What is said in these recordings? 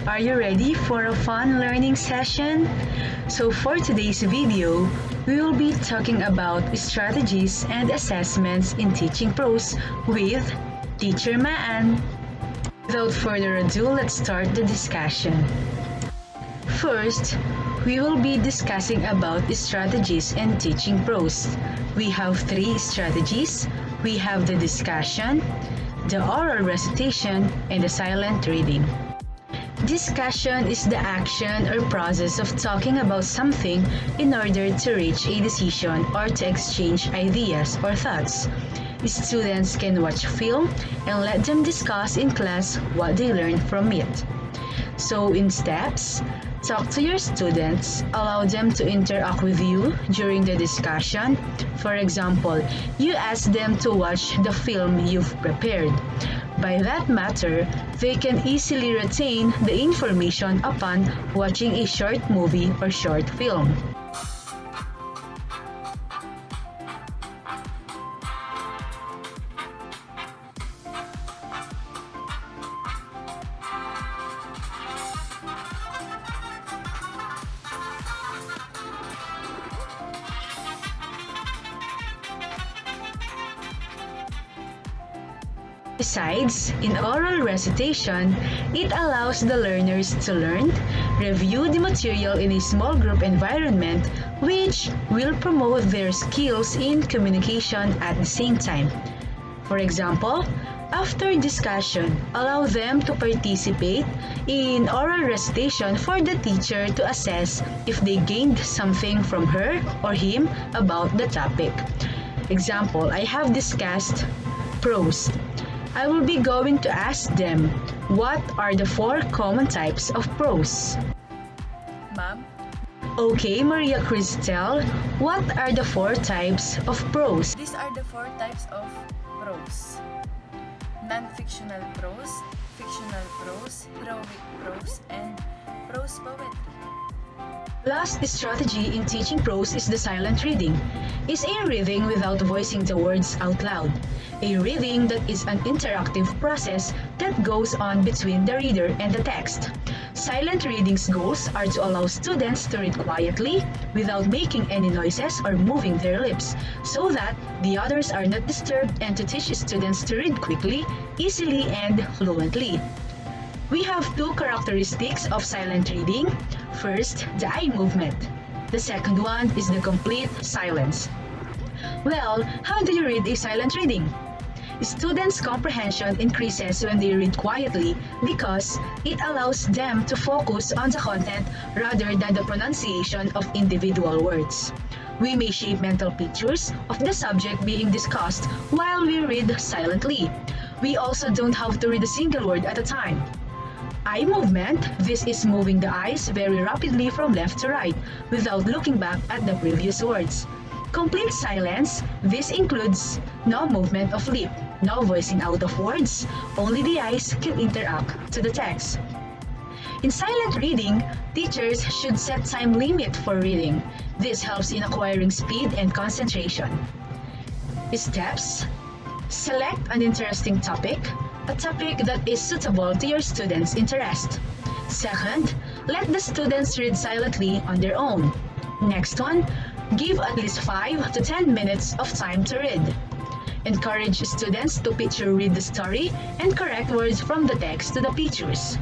Are you ready for a fun learning session? So for today's video, we will be talking about strategies and assessments in teaching prose with Teacher Maan. Without further ado, let's start the discussion. First, we will be discussing about strategies in teaching prose. We have three strategies. We have the discussion, the oral recitation, and the silent reading. Discussion is the action or process of talking about something in order to reach a decision or to exchange ideas or thoughts. Students can watch film and let them discuss in class what they learned from it. So in steps, talk to your students, allow them to interact with you during the discussion. For example, you ask them to watch the film you've prepared. By that matter, they can easily retain the information upon watching a short movie or short film. Besides, in oral recitation, it allows the learners to learn, review the material in a small group environment, which will promote their skills in communication at the same time. For example, after discussion, allow them to participate in oral recitation for the teacher to assess if they gained something from her or him about the topic. Example, I have discussed prose. I will be going to ask them, what are the 4 common types of prose? Ma'am? Okay, Maria Cristel, what are the 4 types of prose? These are the 4 types of prose. Non-fictional prose, fictional prose, heroic prose, and prose poetry. Last strategy in teaching prose is the silent reading. It's a reading without voicing the words out loud. A reading that is an interactive process that goes on between the reader and the text. Silent reading's goals are to allow students to read quietly without making any noises or moving their lips, so that the others are not disturbed, and to teach students to read quickly, easily, and fluently. We have 2 characteristics of silent reading. First, the eye movement. The second one is the complete silence. Well, how do you read a silent reading? Students' comprehension increases when they read quietly because it allows them to focus on the content rather than the pronunciation of individual words. We may shape mental pictures of the subject being discussed while we read silently. We also don't have to read a single word at a time. Eye movement, this is moving the eyes very rapidly from left to right without looking back at the previous words. Complete silence, this includes no movement of lip, no voicing out of words, only the eyes can interact to the text. In silent reading, teachers should set time limit for reading. This helps in acquiring speed and concentration. Steps: select an interesting topic, a topic that is suitable to your students' interest. Second, let the students read silently on their own. Next one, give at least 5 to 10 minutes of time to read. Encourage students to picture read the story and correct words from the text to the pictures.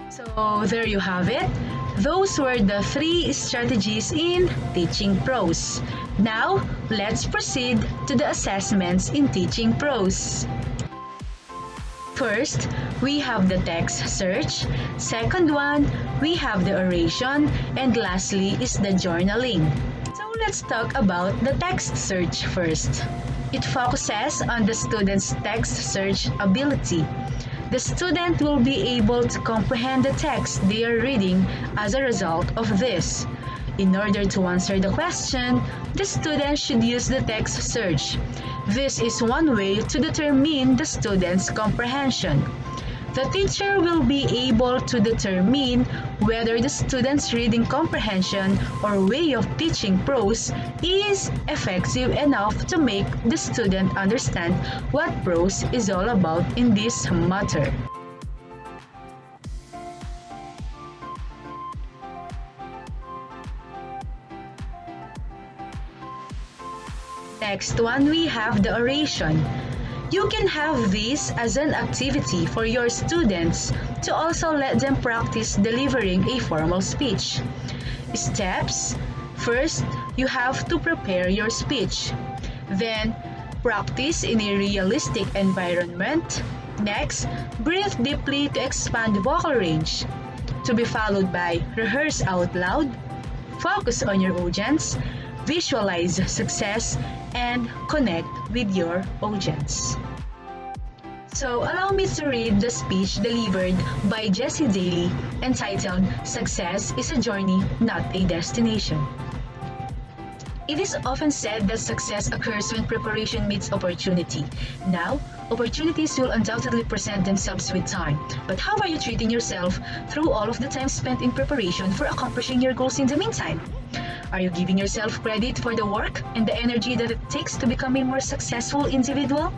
So there you have it. Those were the 3 strategies in teaching prose. Now, let's proceed to the assessments in teaching prose. First, we have the text search. Second one, we have the oration. And lastly is the journaling. So let's talk about the text search first. It focuses on the student's text search ability. The student will be able to comprehend the text they are reading as a result of this. In order to answer the question, the student should use the text search. This is one way to determine the student's comprehension. The teacher will be able to determine whether the student's reading comprehension or way of teaching prose is effective enough to make the student understand what prose is all about in this matter. Next one, we have the oration. You can have this as an activity for your students to also let them practice delivering a formal speech. Steps: first, you have to prepare your speech. Then, practice in a realistic environment. Next, breathe deeply to expand vocal range. To be followed by rehearse out loud, focus on your audience, visualize success, and connect with your audience. So allow me to read the speech delivered by Jessie Daly entitled "Success is a Journey, Not a Destination." It is often said that success occurs when preparation meets opportunity. Now, opportunities will undoubtedly present themselves with time. But how are you treating yourself through all of the time spent in preparation for accomplishing your goals in the meantime? Are you giving yourself credit for the work and the energy that it takes to become a more successful individual?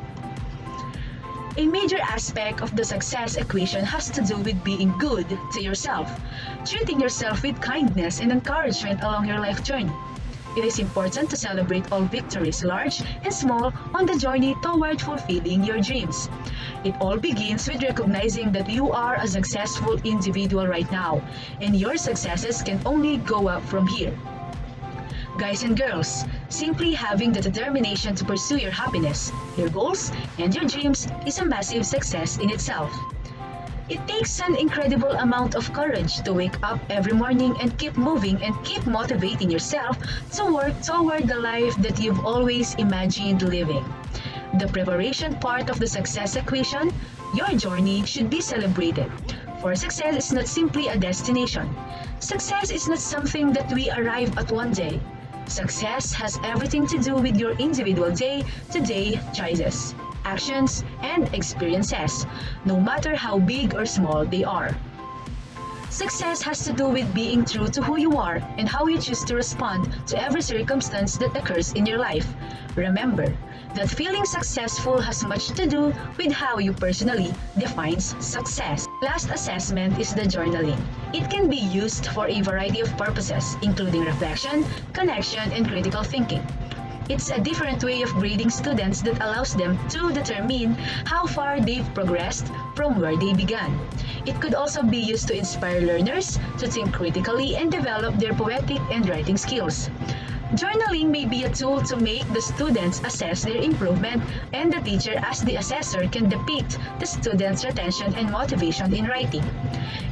A major aspect of the success equation has to do with being good to yourself, treating yourself with kindness and encouragement along your life journey. It is important to celebrate all victories, large and small, on the journey toward fulfilling your dreams. It all begins with recognizing that you are a successful individual right now, and your successes can only go up from here. Guys and girls, simply having the determination to pursue your happiness, your goals, and your dreams is a massive success in itself. It takes an incredible amount of courage to wake up every morning and keep moving and keep motivating yourself to work toward the life that you've always imagined living. The preparation part of the success equation, your journey, should be celebrated. For success is not simply a destination. Success is not something that we arrive at one day. Success has everything to do with your individual day-to-day choices, actions, and experiences, no matter how big or small they are. Success has to do with being true to who you are and how you choose to respond to every circumstance that occurs in your life. Remember that feeling successful has much to do with how you personally define success. Last assessment is the journaling. It can be used for a variety of purposes, including reflection, connection, and critical thinking. It's a different way of grading students that allows them to determine how far they've progressed from where they began. It could also be used to inspire learners to think critically and develop their poetic and writing skills. Journaling may be a tool to make the students assess their improvement, and the teacher as the assessor can depict the students' retention and motivation in writing.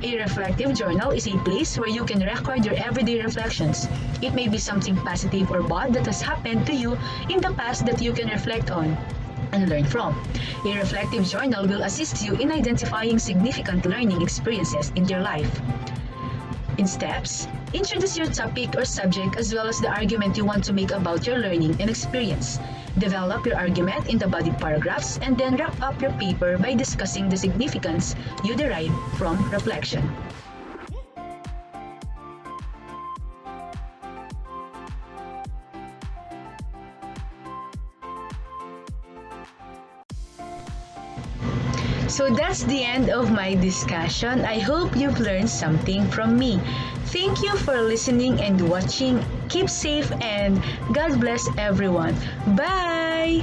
A reflective journal is a place where you can record your everyday reflections. It may be something positive or bad that has happened to you in the past that you can reflect on and learn from. A reflective journal will assist you in identifying significant learning experiences in your life. In steps, introduce your topic or subject as well as the argument you want to make about your learning and experience. Develop your argument in the body paragraphs and then wrap up your paper by discussing the significance you derive from reflection. So that's the end of my discussion. I hope you've learned something from me. Thank you for listening and watching. Keep safe and God bless everyone. Bye!